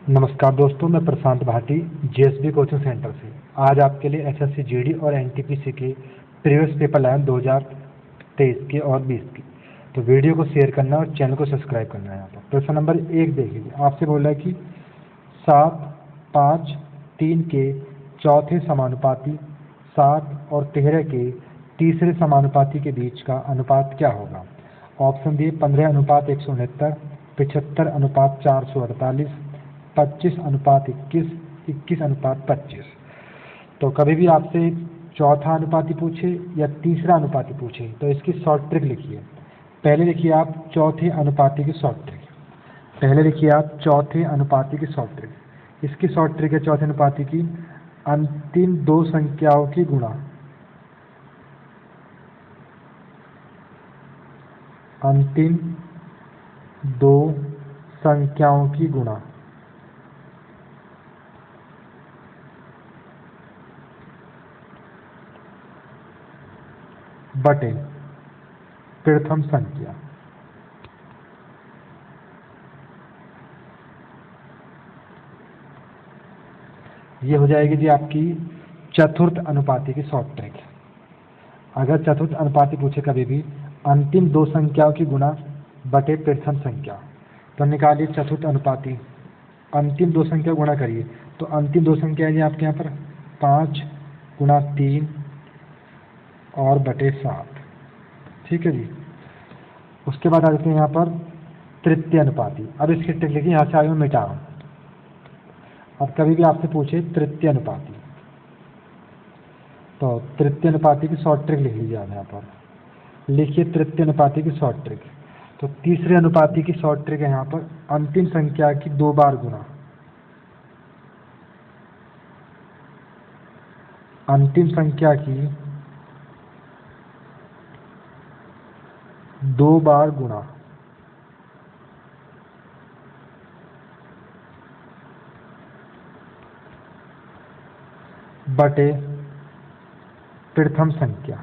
नमस्कार दोस्तों, मैं प्रशांत भाटी जेएसबी कोचिंग सेंटर से आज आपके लिए एसएससी जीडी और एनटीपीसी के प्रीवियस पेपर लाए 2023 के और 20 की। तो वीडियो को शेयर करना और चैनल को सब्सक्राइब करना है। यहाँ पर प्रश्न नंबर 1 देखिए, आपसे बोला है कि 7, 5, 3 के चौथे समानुपाती 7 और 13 के तीसरे समानुपाती के बीच का अनुपात क्या होगा। ऑप्शन दिए 15:169, 75:448, 25:21, 21:25। तो कभी भी आपसे चौथा अनुपाती पूछे या तीसरा अनुपाती पूछे तो इसकी शॉर्ट ट्रिक लिखिए। पहले लिखिए आप चौथे अनुपाती की शॉर्ट ट्रिक। इसकी शॉर्ट ट्रिक है चौथे अनुपाती की, अंतिम दो संख्याओं की गुणा। अंतिम दो संख्याओं की गुणा बटे प्रथम संख्या। ये हो जाएगी जी आपकी चतुर्थ अनुपाती की शॉर्ट ट्रिक। अगर चतुर्थ अनुपाती पूछे कभी भी, अंतिम दो संख्याओं की गुणा बटे प्रथम संख्या, तो निकालिए चतुर्थ अनुपाती। अंतिम दो संख्या गुणा करिए, तो अंतिम दो संख्या है जी आपके यहाँ पर 5 गुणा 3 और बटे 7। ठीक है जी। उसके बाद आ जाते हैं यहाँ पर तृतीय अनुपाती। अब इसकी ट्रिक लिखिए, यहाँ से आगे मैं मिटा रहा हूँ। अब कभी भी आपसे पूछे तृतीय अनुपाती, तो तृतीय अनुपाती की शॉर्ट ट्रिक लिख लीजिए आप यहाँ पर। लिखिए तृतीय अनुपाती की शॉर्ट ट्रिक। तो तीसरे अनुपाती की शॉर्ट ट्रिक है यहाँ पर अंतिम संख्या की 2 बार गुणा। अंतिम संख्या की 2 बार गुणा बटे प्रथम संख्या।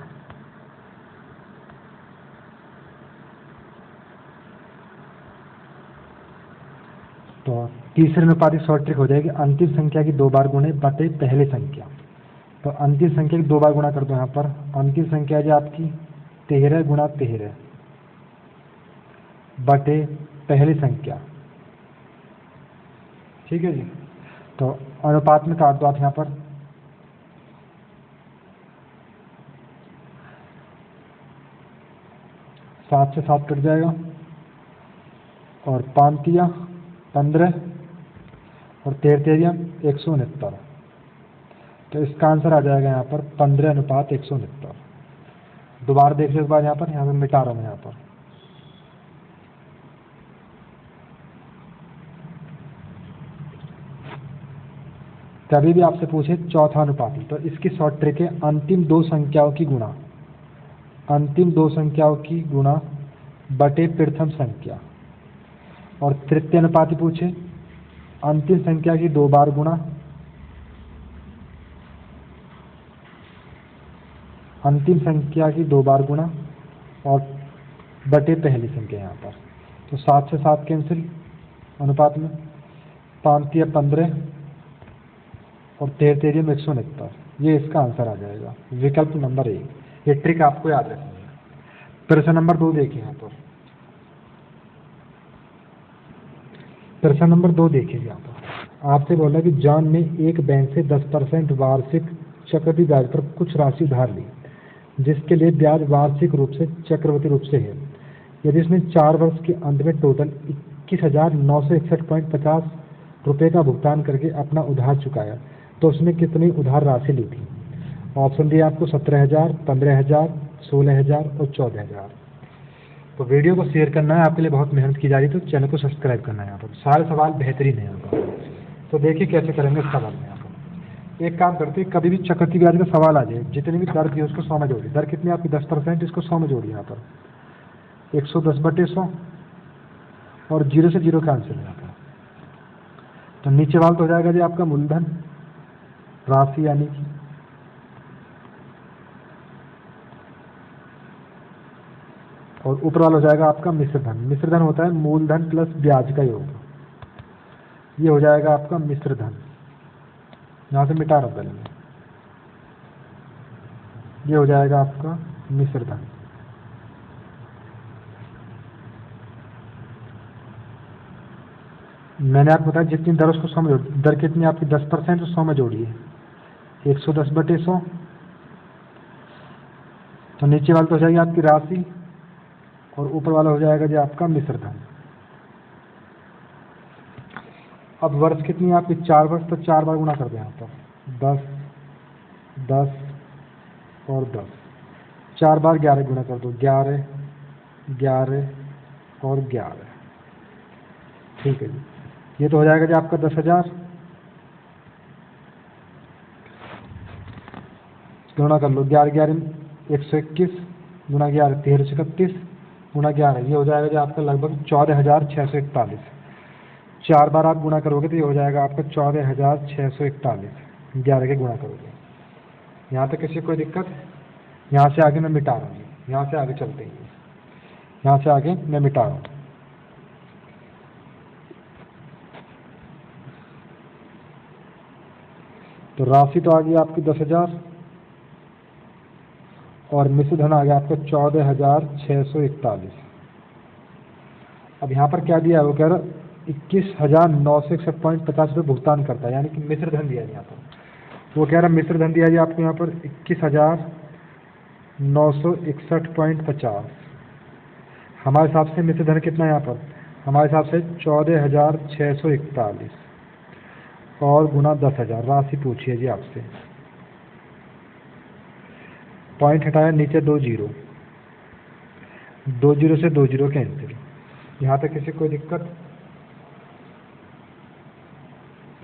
तो तीसरे अनुपाती शॉर्ट ट्रिक हो जाएगी अंतिम संख्या की 2 बार गुणे बटे पहली संख्या। तो अंतिम संख्या की 2 बार गुणा कर दो यहाँ पर। अंतिम संख्या है आपकी 13 गुणा 13 बटे पहली संख्या। ठीक है जी। तो अनुपात में काट दो आप यहाँ पर। सात से 7 कट जाएगा और 5 तिया 15 और 13 तेरिया 169। तो इसका आंसर आ जाएगा यहाँ पर 15:169। दोबारा देख लो एक बार यहाँ पर मिटा रहा हूँ यहाँ पर। कभी भी आपसे पूछे चौथा अनुपाती, तो इसकी शॉर्ट ट्रिक है अंतिम दो संख्याओं की गुणा। अंतिम दो संख्याओं की गुणा बटे प्रथम संख्या। और तृतीय अनुपाती पूछे अंतिम संख्या की 2 बार गुणा। अंतिम संख्या की 2 बार गुणा और बटे पहली संख्या यहाँ पर। तो 7 से 7 कैंसिल अनुपात में। 5 तिया 15 और 13 तेरिया 169। ये इसका आंसर आ जाएगा, विकल्प नंबर 1। ये ट्रिक आपको याद रखनी है। प्रश्न नंबर 2 देखिए यहाँ पर। प्रश्न नंबर 2 देखिए यहाँ पर। आपसे बोला कि जॉन ने एक बैंक से 10% वार्षिक चक्रवृद्धि ब्याज पर कुछ राशि उधार ली, जिसके लिए ब्याज वार्षिक रूप से चक्रवृद्धि रूप से है। यदि उसने 4 वर्ष के अंत में टोटल 21,961.50 रुपये का भुगतान करके अपना उधार चुकाया, तो उसने कितनी उधार राशि ली थी। ऑप्शन दिए आपको 17,000, 15,000, 16,000 और 14,000। तो वीडियो को शेयर करना है, आपके लिए बहुत मेहनत की जा रही है, तो चैनल को सब्सक्राइब करना है। यहाँ पर सारे सवाल बेहतरीन है यहाँ पर। तो देखिए कैसे करेंगे इस सवाल में। यहाँ पर एक काम करते हैं, कभी भी चक्रवृद्धि ब्याज का सवाल आ जाए, जितनी भी दर थी उसको 100 में जोड़िए। दर कितनी आपकी 10%, इसको 100 में जोड़िए। यहाँ पर 110/100 और 0 से 0 कैंसिल है यहाँ पर। तो नीचे वाला तो हो जाएगा जी आपका मूलधन राशि, यानी कि और ऊपर वाला हो जाएगा आपका मिश्रधन। मिश्रधन होता है मूलधन प्लस ब्याज का योग। ये हो जाएगा आपका मिश्र धन। यहाँ से मिटा रहा हूँ पहले मैं। ये हो जाएगा आपका मिश्र धन। मैंने आपको बताया जितनी दर उसको 100 में जोड़, दर कितनी आपकी 10% तो 100 में जोड़िए, 110/100। तो नीचे वाला तो हो जाएगी आपकी राशि और ऊपर वाला हो जाएगा जी आपका मिश्र धन। अब वर्ष कितनी है आपकी? 4 वर्ष, तो 4 बार गुणा कर दें यहाँ पर, 10 10 और 10, 4 बार 11 गुणा कर दो, 11 11 और 11। ठीक है जी, ये तो हो जाएगा जी आपका 10,000। गुणा कर लो, 11 11 121 गुणा 11 1331 गुणा 11, ये हो जाएगा जी आपका लगभग 14,641। 4 बार आप गुणा करोगे तो ये हो जाएगा आपका 14,641, 11 के गुणा करोगे। यहाँ तक किसी कोई दिक्कत? यहाँ से आगे मैं मिटा रहा हूँ, यहाँ से आगे चलते हैं, यहाँ से आगे मैं मिटा रहा हूँ। तो राशि तो आ गई आपकी 10,000 और मिश्र धन आ गया आपका 14,641। अब यहाँ पर क्या दिया है? वो कह रहा 21,961.50 रुपये भुगतान करता है, यानी कि मिश्र धन दिया है यहाँ पर। वो कह रहा मिश्र धन दिया है आपको यहाँ पर 21,961.50। हमारे हिसाब से मिश्र धन कितना है यहाँ पर? हमारे हिसाब से 14,641 और गुना 10,000। राशि पूछिए जी आपसे, पॉइंट हटाया, नीचे 2 जीरो, 2 जीरो से 2 जीरो कैंसिल। यहाँ तक किसी कोई दिक्कत?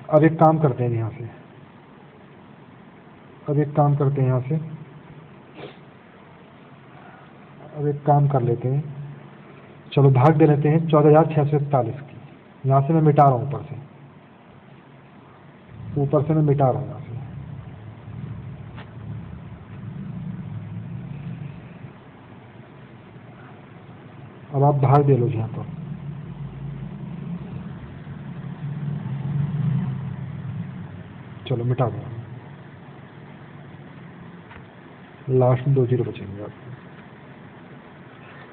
अब एक काम करते हैं यहाँ से, अब एक काम करते हैं यहाँ से, अब एक काम कर लेते हैं, चलो भाग दे लेते हैं 14,641 की। यहाँ से मैं मिटा रहा हूँ, ऊपर से मैं मिटा रहा हूँ यहाँ से। अब आप भाग दे लो यहाँ पर, चलो मिटा दो, लास्ट में 2 जीरो बचेंगे आपको।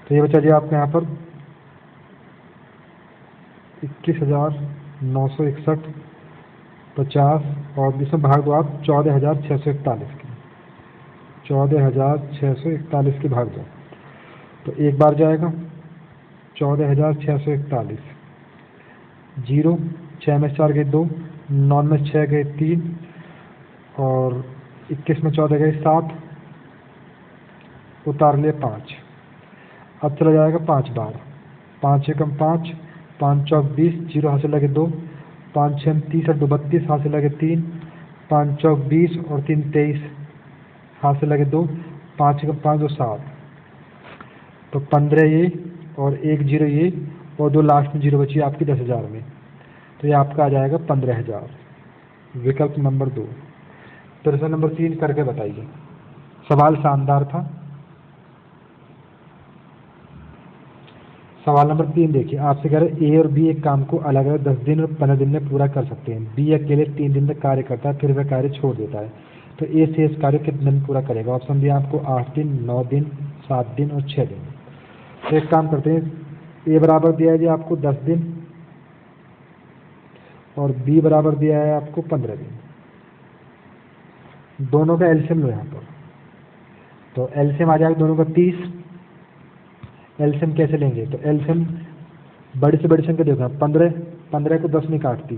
तो ये बचा जी आपके यहाँ पर 21,961.50 और इसमें भाग दो आप 14,641 की, 14,641 की भाग दो, तो एक बार जाएगा 14,641, 0 6 में 4 गए 2, 9 में 6 गए 3 और 21 में 14 गए 7, उतार लिए 5। अब चला जाएगा 5 बार, 5 एकम 5, 5 चौक 20, 0 हाथ से लगे 2, 5 6 30 और 2 32, हाथ से लगे 3, 5 चौक 20 और 3 23, हाथ से लगे 2, 5 एकम 5 2 7, तो 15 ये और 1 जीरो ये और 2 लास्ट में जीरो बची आपकी 10,000 में, तो ये आपका आ जाएगा 15,000। विकल्प नंबर 2। प्रश्न नंबर 3 करके बताइए। सवाल शानदार था। सवाल नंबर 3 देखिए, आपसे कह रहे ए और बी एक काम को अलग अलग 10 दिन और 15 दिन में पूरा कर सकते हैं। बी अकेले 3 दिन में कार्य करता है, फिर वह कार्य छोड़ देता है, तो ए शेष कार्य कितने दिन में पूरा करेगा? ऑप्शन दिया आपको 8 दिन, 9 दिन, 7 दिन और 6 दिन। तो एक काम करते हैं, ए बराबर दिया है जी आपको 10 दिन और बी बराबर दिया है आपको 15 दिन। दोनों का एलसीएम लो यहाँ पर, तो एलसीएम आ जाएगा दोनों का 30। एलसीएम कैसे लेंगे? तो एलसीएम बड़ी से बड़ी संख्या देखो, 15 को 10 नहीं काटती,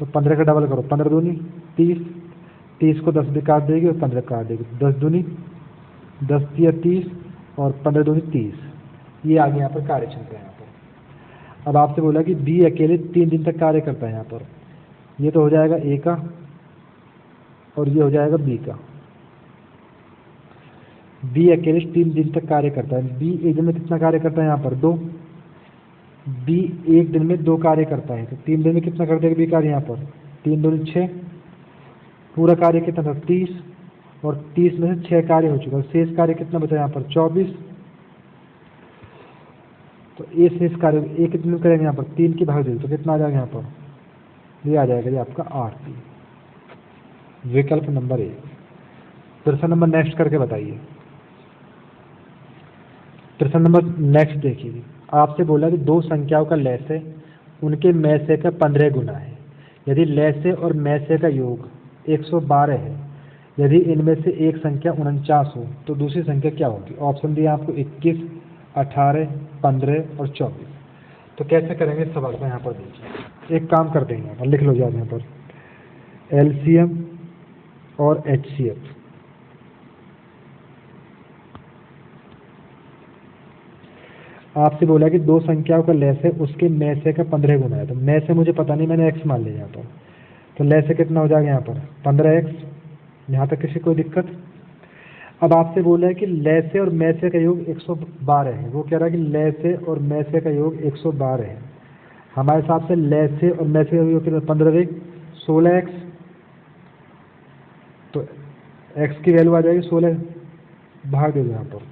तो 15 का डबल करो, 15 दूनी 30, 30 को 10 भी काट देगी और 15 काट देगी, 10 दूनी 10 या 30 और 15 दूनी 30। ये आगे यहाँ पर कार्य क्षमता है यहाँ पर। अब आपसे बोला कि बी अकेले 3 दिन तक कार्य करता है, यहाँ पर ये तो हो जाएगा ए का और ये हो जाएगा बी का। बी अकेले 3 दिन तक कार्य करता है। बी एक दिन में कितना कार्य करता है? यहाँ पर 2। बी एक दिन में 2 कार्य करता है, तो 3 दिन में कितना कर देगा बी कार्य? यहाँ पर 3 दूनी 6, पूरा कार्य कितना था? 30 और 30 में से 6 कार्य हो चुका, शेष कार्य कितना बचा यहाँ पर? 24। तो ए शेष कार्य एक दिन में करेंगे यहाँ पर 3 की भाग दे, तो कितना आ जाएगा यहाँ पर? ये आ जाएगा जी आपका RP, विकल्प नंबर 1। प्रश्न नंबर नेक्स्ट करके बताइए। प्रश्न नंबर नेक्स्ट देखिए, आपसे बोला कि दो संख्याओं का लैसे उनके मैसे का 15 गुना है। यदि लैसे और मैसे का योग 112 है, यदि इनमें से एक संख्या 49 हो तो दूसरी संख्या क्या होगी? ऑप्शन दिया आपको 21, 18, 15 और 24। तो कैसे करेंगे इस सवाल को यहाँ पर देखिए। एक काम कर देंगे, यहाँ पर लिख लो जाए, यहाँ पर LCM और HCF। आपसे बोला कि दो संख्याओं का लैसे उसके मैसे का 15 गुना है। तो मैसे मुझे पता नहीं, मैंने x मान लिया यहाँ पर। तो लैसे कितना हो जाएगा यहाँ पर? 15x। यहाँ तक किसी कोई दिक्कत? अब आपसे बोला है कि लैसे और मैसे का योग 112 है। वो कह रहा है कि लैसे और मैसे का योग 112 है। हमारे हिसाब से लैसे और मैसे का योग कितना? 15 16x। तो x की वैल्यू आ जाएगी 16, भाग दे दो यहाँ पर।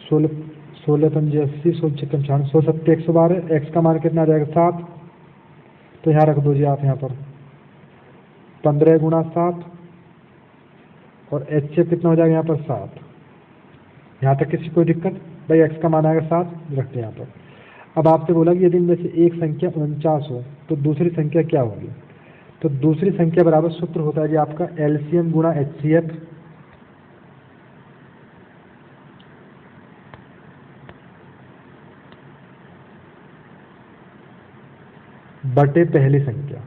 16 पंजे 80, 16 छक्के 96, 100 सत्ते 112। x का मान कितना आ जाएगा? 7। तो यहाँ रख दो जी आप यहाँ पर 15 गुणा 7, और HCF कितना हो जाएगा यहाँ पर? 7। यहाँ तक किसी कोई दिक्कत? भाई x का मान आएगा 7, रखते हैं यहाँ पर। अब आपसे बोला कि यदि इनमें से एक संख्या 49 हो तो दूसरी संख्या क्या होगी? तो दूसरी संख्या बराबर सूत्र होता है जी आपका LCM गुणा HCF बटे पहली संख्या।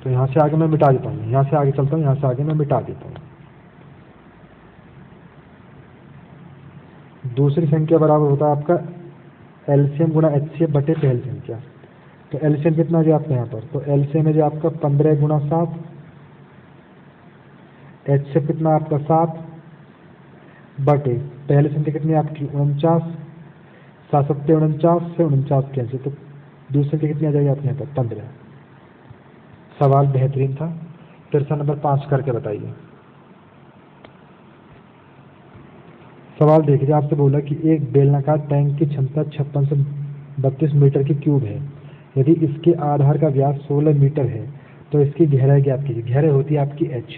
तो यहाँ से आगे मैं मिटा देता हूँ, यहाँ से आगे चलता हूँ, यहाँ से आगे मैं मिटा देता हूँ। दूसरी संख्या बराबर होता है आपका LCM गुणा HCF बटे पहली संख्या। तो LCM कितना है जी आपका यहाँ पर? तो LCM है जी आपका 15 गुणा 7, HCF कितना आपका 7 बटे पहली संख्या कितनी है आपकी? 49। 7 सत्ते 49 से 49 कैंसिल, तो दूसरी संख्या कितनी आ जाएगी आपके यहाँ पर? 15। सवाल बेहतरीन था। प्रश्न नंबर 5 करके बताइए। सवाल देखिए, आपसे बोला कि एक बेलनाकार टैंक की क्षमता 56 से 32 मीटर की क्यूब है। यदि इसके आधार का व्यास 16 मीटर है तो इसकी गहराई ज्ञात कीजिए। गहराई होती है आपकी h।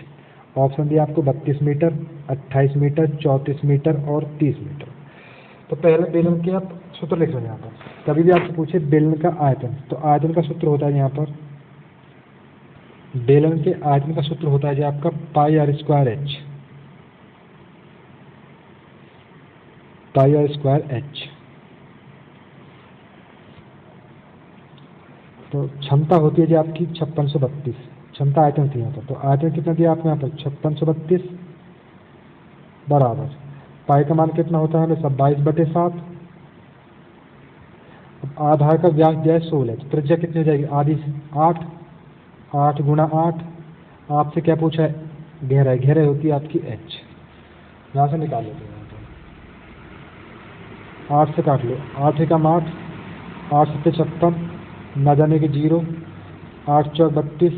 ऑप्शन दिया आपको 32 मीटर, 28 मीटर, 34 मीटर और 30 मीटर। तो पहले बेलन के आप सूत्र लिख लो यहाँ पर। कभी भी आपसे पूछे बेलन का आयतन, तो आयतन का सूत्र होता है यहाँ पर, बेलन के आयतन का सूत्र होता है जी आपका πr²h, πr²h। तो क्षमता होती है जी आपकी 5632, क्षमता आयतन थी यहाँ पर। तो आयतन कितना दिया आपको यहाँ पर? 5632 बराबर पाई का मान कितना होता है हमेशा? 22/7। अब आधार का व्यास दिया है 16, तो त्रिज्या कितनी हो जाएगी? आधी से 8, 8 गुणा 8। आपसे क्या पूछा है? गहराई। गहराई होती है आपकी h। यहाँ से निकाल लेते हैं, 8 से काट लो, 8 एकम 8, 8 सत्ते 56, न जाने के 0, 8 चौक 32,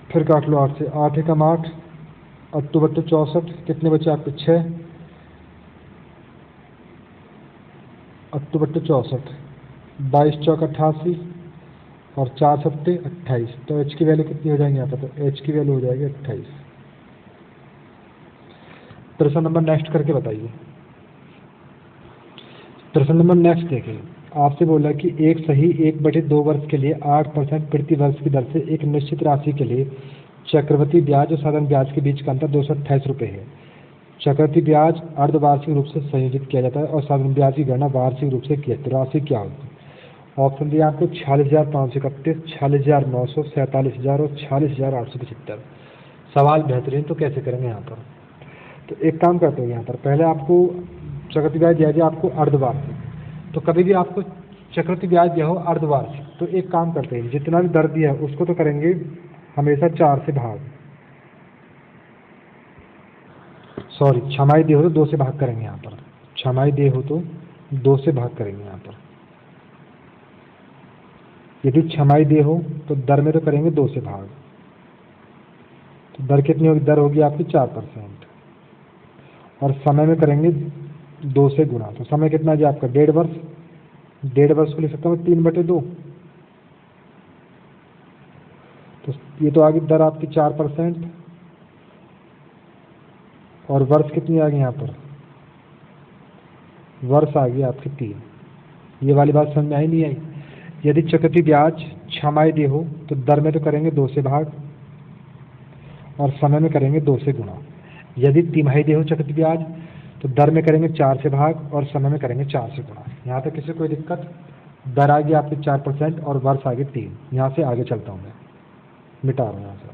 फिर काट लो 8 से, 8 एकम 8, 8 बट्टू 64, कितने बचे आपके? 6, 8 बट्टू 64, 22 चौक 88 और 4 सत्ते 28। तो h की वैल्यू कितनी हो जाएगी यहाँ पर? तो h की वैल्यू हो जाएगी 28। प्रश्न नंबर नेक्स्ट करके बताइए। प्रश्न नंबर नेक्स्ट देखिए, आपसे बोला कि एक सही 1/2 वर्ष के लिए 8% प्रति वर्ष की दर से एक निश्चित राशि के लिए चक्रवृद्धि ब्याज और साधारण ब्याज के बीच का अंतर 228 रुपये है। चक्रवृद्धि ब्याज अर्धवार्षिक रूप से संयोजित किया जाता है और साधारण ब्याज की गणना वार्षिक रूप से की जाती है। राशि क्या होगी? ऑप्शन दिया आपको 46,531, 46,900, 47,000 और 46,875। सवाल बेहतरीन। तो कैसे करेंगे यहाँ पर? तो एक काम करते हैं, यहाँ पर पहले आपको चक्रवृद्धि ब्याज दिया जाए आपको अर्धवार्षिक। तो कभी भी आपको चक्रवृद्धि ब्याज दिया हो अर्धवार्षिक, तो एक काम करते हैं, जितना भी दर दिया है उसको तो करेंगे हमेशा 4 से भाग, सॉरी छमाही दे हो तो 2 से भाग करेंगे यहाँ पर। छमाही दे हो तो 2 से भाग करेंगे यहाँ पर। यदि छमाही दे हो तो दर में तो करेंगे 2 से भाग। तो दर कितनी होगी? दर होगी आपकी 4%। और समय में करेंगे 2 से गुणा, तो समय कितना है जी आपका? 1.5 वर्ष। 1.5 वर्ष को लिख सकता हूँ 3/2। तो ये तो आ गई दर आपकी 4%। और वर्ष कितनी आ गई यहाँ पर? वर्ष आ गई आपकी 3। ये वाली बात समझ में आई नहीं आई? यदि चक्रवृद्धि ब्याज छमाही हो तो दर में तो करेंगे 2 से भाग और समय में करेंगे 2 से गुणा। यदि तिमाही हो चक्रवृद्धि ब्याज तो दर में करेंगे 4 से भाग और समय में करेंगे 4 से गुणा। यहाँ तक किसी कोई दिक्कत? दर आ गई आपकी 4% और वर्ष आ गए 3। यहाँ से आगे चलता हूँ मैं, मिटा रहा हूँ यहाँ से।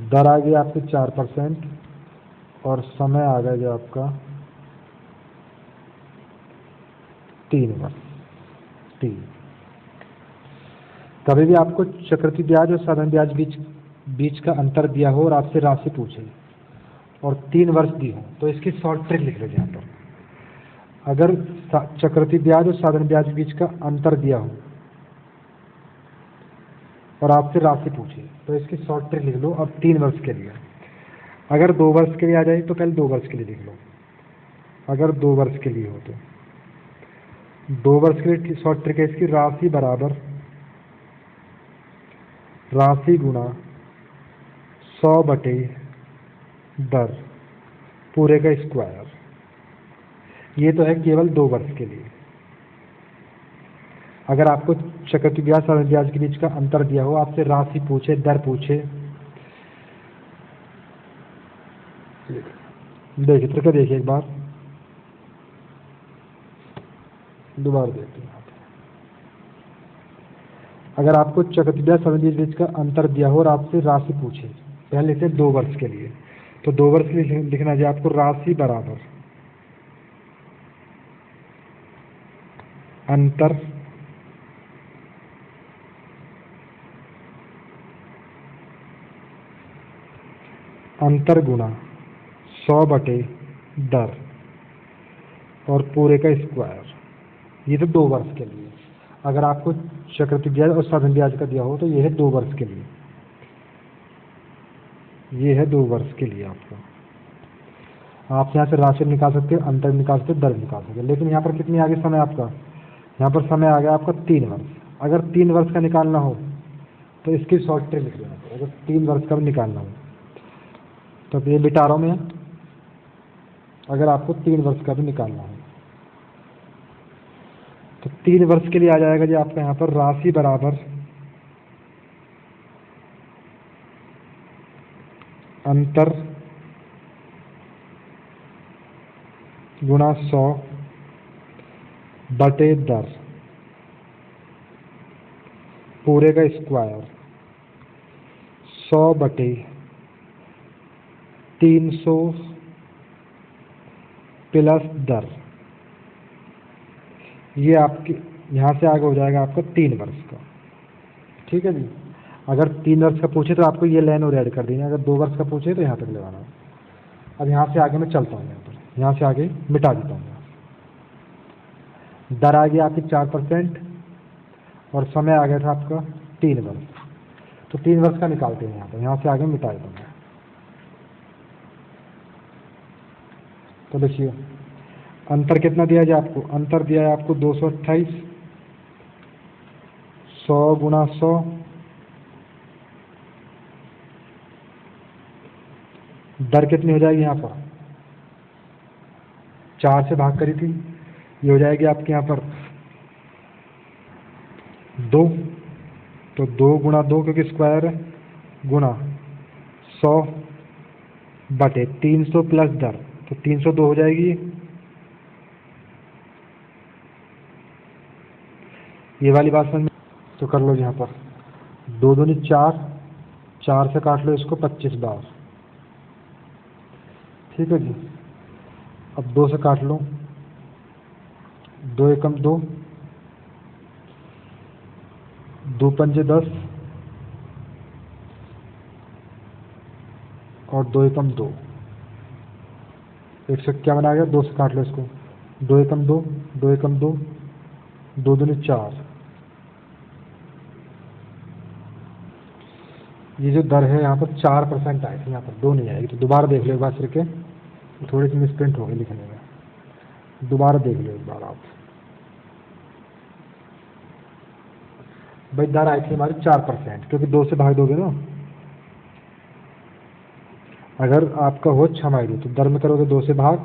दर आ गई आपकी 4% और समय आ गया जो आपका 3 वर्ष। 3। कभी भी आपको चक्रवृद्धि ब्याज और साधारण ब्याज बीच का अंतर दिया हो और आपसे राशि पूछे और 3 वर्ष दी हो तो इसकी शॉर्ट ट्रिक लिख लीजिए यहाँ पर। अगर चक्रवृद्धि ब्याज और साधारण ब्याज बीच का अंतर दिया हो और आपसे राशि पूछे तो इसकी शॉर्ट ट्रिक लिख लो अब 3 वर्ष के लिए। अगर 2 वर्ष के लिए आ जाए तो पहले 2 वर्ष के लिए लिख लो। अगर 2 वर्ष के लिए हो तो 2 वर्ष के लिए शॉर्ट ट्रिक है इसकी, राशि बराबर राशि गुणा 100/दर पूरे का स्क्वायर। ये तो है केवल 2 वर्ष के लिए। अगर आपको चक्रवृद्धि ब्याज साधारण ब्याज के बीच का अंतर दिया हो, आपसे राशि पूछे, दर पूछे, देखिए चित्र देखिए एक बार, दोबारा देखते हैं। अगर आपको चक्रवृद्धि ब्याज साधारण ब्याज के बीच का अंतर दिया हो और आपसे राशि पूछे, पहले लिखते हैं 2 वर्ष के लिए, तो 2 वर्ष के लिए लिखना चाहिए आपको राशि बराबर अंतर गुणा 100/दर और पूरे का स्क्वायर। ये तो 2 वर्ष के लिए। अगर आपको चक्रवृद्धि ब्याज और साधारण ब्याज का दिया हो तो ये है 2 वर्ष के लिए। ये है 2 वर्ष के लिए आपको। आप यहाँ से राशि निकाल सकते हो, अंतर निकाल सकते हो, दर निकाल सकते हो। लेकिन यहाँ पर कितनी आगे समय आपका? यहाँ पर समय आ गया आपका 3 वर्ष। अगर 3 वर्ष का निकालना हो तो इसकी शॉर्ट ट्रिक लिख लेना। अगर 3 वर्ष का भी निकालना हो तो ये मिटा रहा हूँ मैं। अगर आपको 3 वर्ष का भी निकालना हो तो 3 वर्ष के लिए आ जाएगा जी आपका यहाँ पर राशि बराबर अंतर गुणा 100/दर पूरे का स्क्वायर 100/300 प्लस दर। ये आपकी यहाँ से आगे हो जाएगा आपका 3 वर्ष का। ठीक है जी। अगर 3 वर्ष का पूछे तो आपको ये लाइन और ऐड कर देनी है। अगर 2 वर्ष का पूछे तो यहाँ तक लगाना। अब यहाँ से आगे मैं चलता हूँ, यहाँ से आगे मिटा देता हूँ। दर आ गई आपकी 4% और समय आ गया था आपका 3 वर्ष। तो 3 वर्ष का निकालते हैं यहाँ पर। यहाँ से आगे मिटा देता हूँ। तो देखिए अंतर कितना दिया जाए आपको? अंतर दिया है आपको 228। 100 गुणा 100 दर कितनी हो जाएगी यहाँ पर? 4 से भाग करी थी, ये हो जाएगी आपके यहाँ पर 2। तो 2 गुणा 2 क्योंकि स्क्वायर है, गुणा 100/300 प्लस दर, तो 302 हो जाएगी। ये वाली बात समझ में? तो कर लो यहाँ पर 2 दूनी 4, 4 से काट लो इसको 25 बार। ठीक है जी। अब 2 से काट लो, 2 एकम 2, 2 पंजे 10 और 2 एकम 2, 151 आ गया। 2 से काट लो इसको, 2 एकम 2, 2 एकम 2, दो दूनी 4। ये जो दर है यहाँ पर 4% आई थी, यहाँ पर 2 नहीं आएगी। तो दोबारा देख लो एक बार फिर के, थोड़ी सी मिसप्रिंट हो गई लिखने में, दोबारा देख लो एक बार आप। भाई दर आई थी हमारी 4%, क्योंकि 2 से भाग दोगे ना। अगर आपका हो 6 तो दर में करोगे 2 से भाग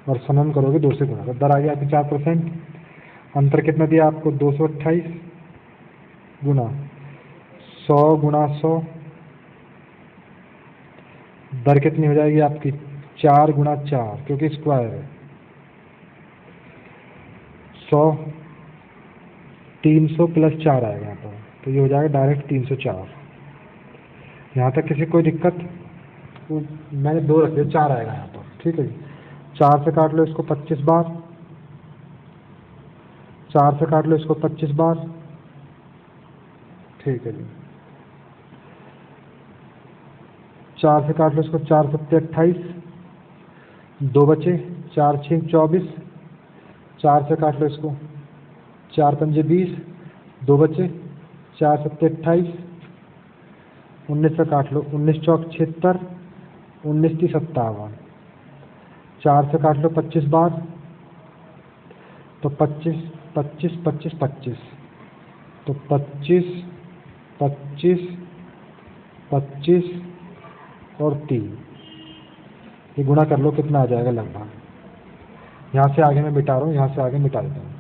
और समय में करोगे 2 से गुणा, तो दर आ गई आपकी 4%। अंतर कितना दिया आपको? 228 गुना 100 गुणा 100, दर कितनी हो जाएगी आपकी? 4 गुणा 4, क्योंकि स्क्वायर है। 100 300 प्लस 4 आएगा यहाँ पर, तो ये हो जाएगा डायरेक्ट 304। यहाँ तक किसी कोई दिक्कत? मैंने 2 रख दिया, 4 आएगा यहाँ पर, ठीक है जी। 4 से काट लो इसको 25 बार, 4 से काट लो इसको 25 बार, ठीक है जी। 4 से काट लो इसको, 4 सत्ते 28, 2 बचे, 4 6 24, 4 से काट लो इसको, 4 पंजे 20, 2 बचे, 4 सत्ते 28, 19 से काट लो, 19 चौक 76, 19 ती 57, 4 से काट लो 25 बार, तो 25 25 25 25, तो 25 25 25 और 3, ये गुणा कर लो कितना आ जाएगा लगभग। यहाँ से आगे मैं मिटा रहा हूँ, यहाँ से आगे मिटा देता हूँ।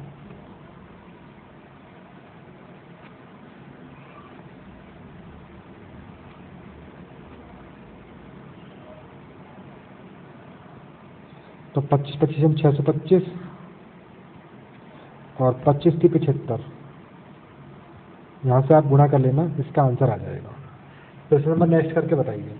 तो 25 25 हम 625 और 25 की 75, यहाँ से आप गुणा कर लेना, इसका आंसर आ जाएगा। प्रश्न नंबर नेक्स्ट करके बताइए।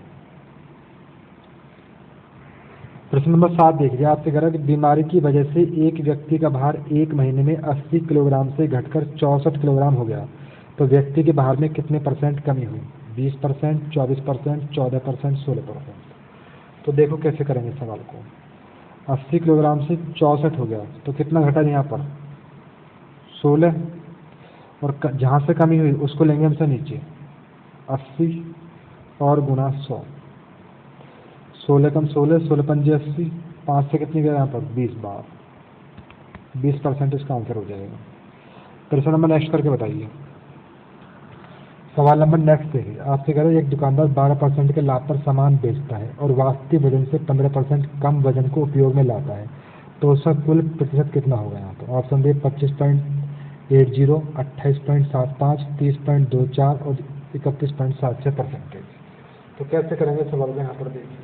प्रश्न नंबर 7 देखिए, आपसे कह रहा है कि बीमारी की वजह से एक व्यक्ति का भार 1 महीने में 80 किलोग्राम से घटकर 64 किलोग्राम हो गया, तो व्यक्ति के भार में कितने % कमी हुई? 20%, 24%, 14%, 16%। तो देखो कैसे करेंगे सवाल को। 80 किलोग्राम से 64 हो गया, तो कितना घटा यहाँ पर? 16, और जहाँ से कमी हुई उसको लेंगे हमसे नीचे, 80 और गुणा 100, 16 कम 16, 16 पंजे 80, 5 से कितनी गया यहाँ पर? 20 बार, 20% इसका आंसर हो जाएगा। प्रश्न नंबर नेक्स्ट करके बताइए। सवाल नंबर नेक्स्ट देखिए, आपसे कह रहे हैं एक दुकानदार 12% के लाभ पर सामान बेचता है और वास्तविक वजन से 15% कम वजन को उपयोग में लाता है, तो उसका कुल प्रतिशत कितना होगा? यहाँ पर ऑप्शन दिए 25.80, 28.75, 30.24 और 31.76%। तो कैसे करेंगे सवाल में? यहाँ पर देखिए,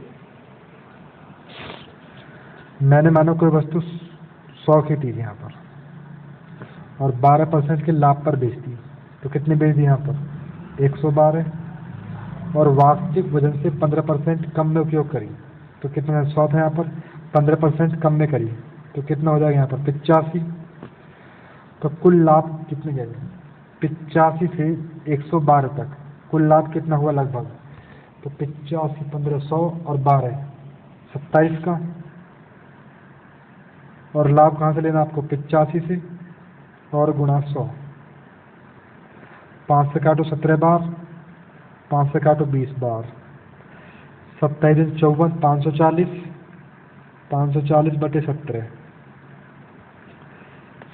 मैंने मानो कोई वस्तु 100 की थी यहाँ पर और 12% के लाभ पर बेचती, तो कितने बेच दी यहाँ पर? 112, और वास्तविक वजन से 15% कम में उपयोग करी, तो कितना? 100 था यहाँ पर, 15% कम में करी, तो कितना हो जाएगा यहाँ पर? 85। तो कुल लाभ कितने गए? 85 से 112 तक कुल लाभ कितना हुआ लगभग? तो 85, 1500 और 12, 27 का। और लाभ कहाँ से लेना आपको? 85 से और गुणा 100, 5 से काटो 17 बार, 5 से काटो 20 बार, 27 54, 540, 540 बटे 17,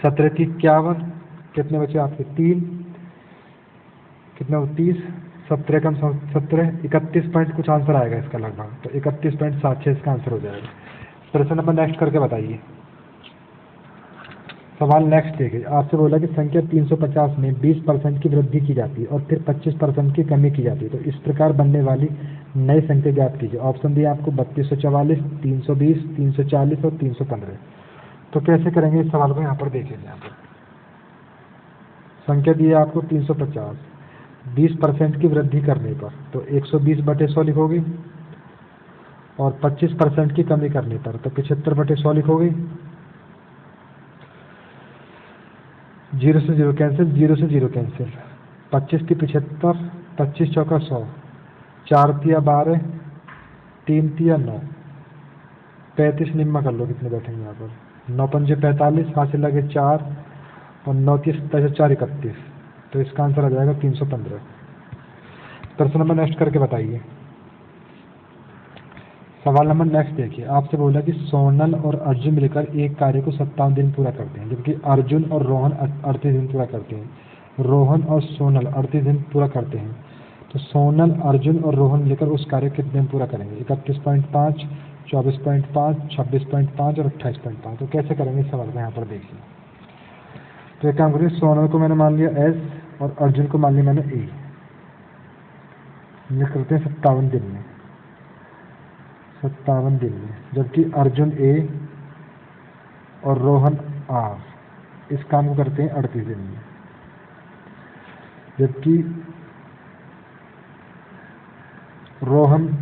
17 की 51, कितने बचे आपके? 3, कितना? 30, 17 कम 17, 31 पॉइंट कुछ आंसर आएगा इसका लगभग, तो 31.76 इसका आंसर हो जाएगा। प्रश्न नंबर नेक्स्ट करके बताइए। सवाल नेक्स्ट देखिए, आपसे बोला कि संख्या 350 में 20% की वृद्धि की जाती है और फिर 25% की कमी की जाती है, तो इस प्रकार बनने वाली नई संख्या ज्ञात कीजिए। ऑप्शन दिए आपको 3244, 320, 340 और 315। तो कैसे करेंगे इस सवाल को? यहाँ पर देखिए, यहाँ पर संख्या दी है आपको 350, 20% की वृद्धि करने पर तो 120 बटे 100 लिखोगे, और 25% की कमी करने पर तो 75 बटे 100 लिखोगे। 0 से 0 कैंसिल, 0 से 0 कैंसिल, 25 की 75, 25 चौका 100, 4 तिया 12, 3 तिया 9, 35 निम्मा कर लो कितने बैठेंगे यहाँ पर? 9 पंजे 45, हाथ से लगे 4 और 9 30 27 4 31, तो इसका आंसर आ जाएगा 315। प्रश्न नंबर नेक्स्ट करके बताइए। सवाल नंबर नेक्स्ट देखिए, आपसे बोला कि सोनल और अर्जुन मिलकर एक कार्य को 57 दिन पूरा करते हैं, जबकि अर्जुन और रोहन 38 दिन पूरा करते हैं। रोहन और सोनल 38 दिन पूरा करते हैं, तो सोनल, अर्जुन और रोहन मिलकर उस कार्य को कितने दिन पूरा करेंगे? 31.5, 24.5, 26.5 और 28.5। तो कैसे करेंगे इस सवाल को यहाँ पर देखिए। तो एक काम करिए, सोनल को मैंने मान लिया एस और अर्जुन को मान लिया मैंने ए। ये करते हैं 57 दिन में, 57 दिन में, जबकि अर्जुन ए और रोहन आर इस काम को करते हैं 38 दिन में, जबकि रोहन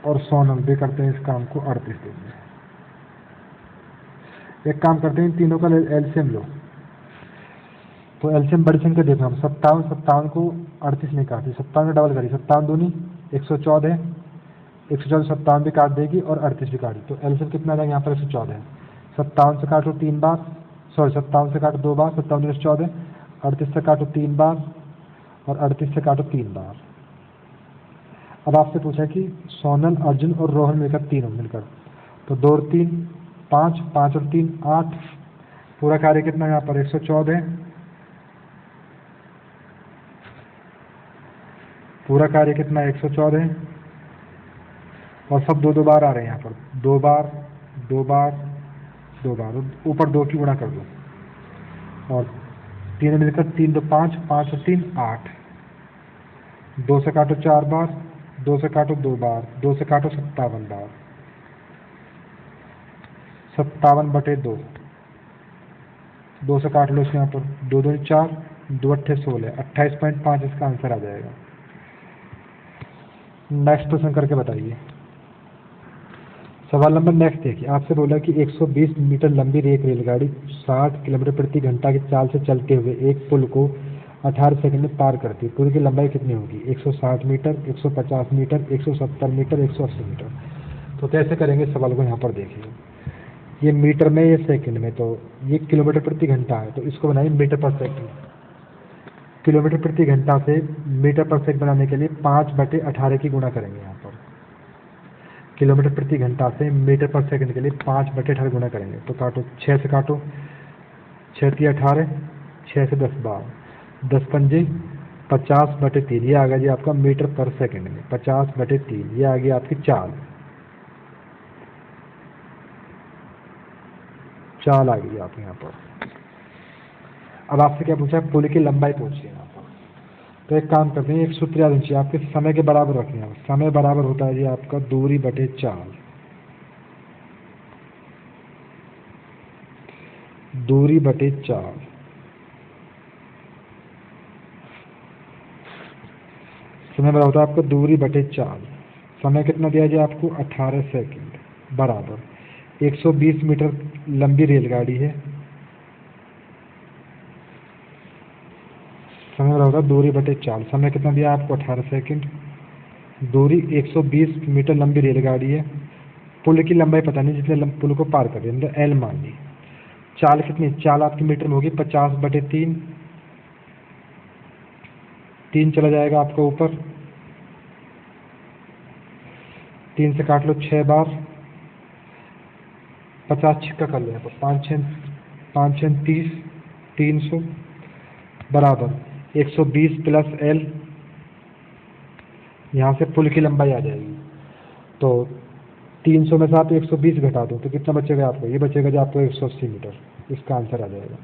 और सोनल भी करते हैं इस काम को 38 दिन में। एक काम करते हैं, तीनों का एलसीएम लो। तो एलसीएम बड़ी संख्या देखो हम, 57 को 38 नहीं काटी, 57 में डबल करी, 57 दूनी 114, 114 57 भी काट देगी और 38 भी काटी, तो एलसीएम कितना आ जाएगा यहाँ पर? 114 है। 57 से काटो 3 बार, सॉरी 57 से काटो 2 बार, 57 14, 38 से काटो 3 बार और 38 से काटो 3 बार। अब आपसे पूछा कि सोनल, अर्जुन और रोहन मिलकर, तीनों मिलकर, तो 2 और 3 5, 5 और 3 8, पूरा कार्य कितना यहाँ पर? 114, पूरा कार्य कितना? 114, और सब 2 2 बार आ रहे हैं यहाँ पर, 2 बार 2 बार 2 बार, ऊपर 2 की गुणा कर दो, और 3 मिलकर 3 2 5, 5 और 3 8, 2 से काटो 4 बार, 2 से काटो 2 बार, 2 से काटो 57 बार, 57/2, 2 से काट लो इसके यहाँ पर, 2 2 4, 2 8 16, 28.5 इसका आंसर आ जाएगा। नेक्स्ट प्रश्न करके बताइए। सवाल नंबर नेक्स्ट देखिए, आपसे बोला कि 120 मीटर लंबी एक रेलगाड़ी 60 किलोमीटर प्रति घंटा की चाल से चलते हुए एक पुल को 18 सेकंड में पार करती है। पुल की लंबाई कितनी होगी? 160 मीटर, 150 मीटर, 170 मीटर, 180 मीटर। तो कैसे करेंगे इस सवाल को यहाँ पर देखिए। ये मीटर में, ये सेकंड में, तो ये किलोमीटर प्रति घंटा है, तो इसको बनाइए मीटर पर सेकंड। किलोमीटर प्रति घंटा से मीटर पर सेकंड बनाने के लिए 5/18 की गुणा करेंगे यहाँ पर। किलोमीटर प्रति घंटा से मीटर पर सेकंड के लिए 5/18 गुणा करेंगे, तो काटो 6 से काटो, 6 3 18, 6 से 10 बार, 10 पंजे 50/3, ये आ गया जी आपका मीटर पर सेकंड में। 50/3 ये आ गई आपकी चाल आ गई आप यहाँ पर। अब आपसे क्या पूछा है? पुल की लंबाई पूछी है यहाँ पर। तो एक काम करते हैं, एक सूत्र याद रखिए, आपके समय के बराबर रखिए। समय बराबर होता है जी आपका दूरी बटे चाल। दूरी बटे चाल, समय बराबर होता है आपका दूरी बटे चाल। समय कितना दिया जाए आपको? 18 सेकंड, बराबर 120 मीटर लंबी रेलगाड़ी है। समय बराबर होगा दूरी बटे चाल। समय कितना दिया आपको? 18 सेकंड। दूरी 120 मीटर लंबी रेलगाड़ी है। पुल की लंबाई पता नहीं, जितने पुल को पार कर रही है, एल मान ली। चाल कितनी? चाल आपकी मीटर में होगी 50/3, 3 चला जाएगा आपका ऊपर, 3 से काट लो 6 बार, 50 छिक्का कर लो, 5 6 30, 300, बराबर 120 प्लस एल। यहाँ से पुल की लंबाई आ जाएगी, तो 300 में से आप 120 घटा दो, तो कितना बचेगा आपको? ये बचेगा जो आपको 180 मीटर। इसका आंसर आ जाएगा।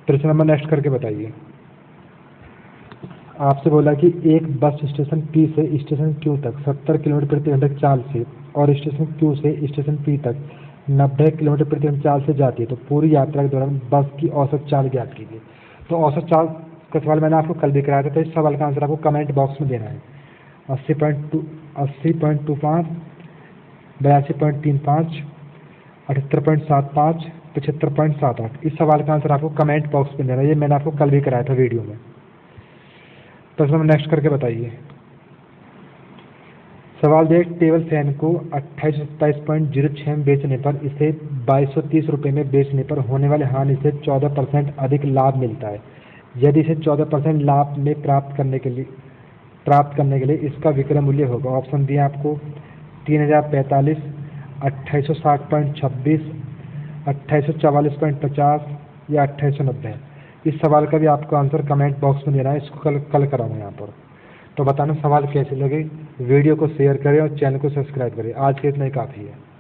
प्रश्न नंबर नेक्स्ट करके बताइए। आपसे बोला कि एक बस स्टेशन P से स्टेशन Q तक 70 किलोमीटर प्रति घंटे चाल से और स्टेशन Q से स्टेशन P तक 90 किलोमीटर प्रति घंटे चाल से जाती है, तो पूरी यात्रा के दौरान बस की औसत चाल ज्ञात कीजिए। तो औसत चाल का सवाल मैंने आपको कल भी कराया था, तो इस सवाल का आंसर आपको कमेंट बॉक्स में देना है। 80.25, 82.35, 78.75, 75.78। इस सवाल का आंसर आपको कमेंट बॉक्स में देना है। ये मैंने आपको कल भी कराया था वीडियो में। प्रश्न नंबर नेक्स्ट करके बताइए। सवाल देख, टेबल फैन को 2827.06 में बेचने पर इसे 2230 रुपये में बेचने पर होने वाले हानि से 14% अधिक लाभ मिलता है। यदि इसे 14% लाभ में प्राप्त करने के लिए इसका विक्रय मूल्य होगा। ऑप्शन दिए आपको 3045, 2860.26, 2844.50 या 2890। इस सवाल का भी आपको आंसर कमेंट बॉक्स में देना है, इसको कल कराऊंगा यहाँ पर। तो बताना सवाल कैसे लगे, वीडियो को शेयर करें और चैनल को सब्सक्राइब करें। आज के इतना ही काफ़ी है।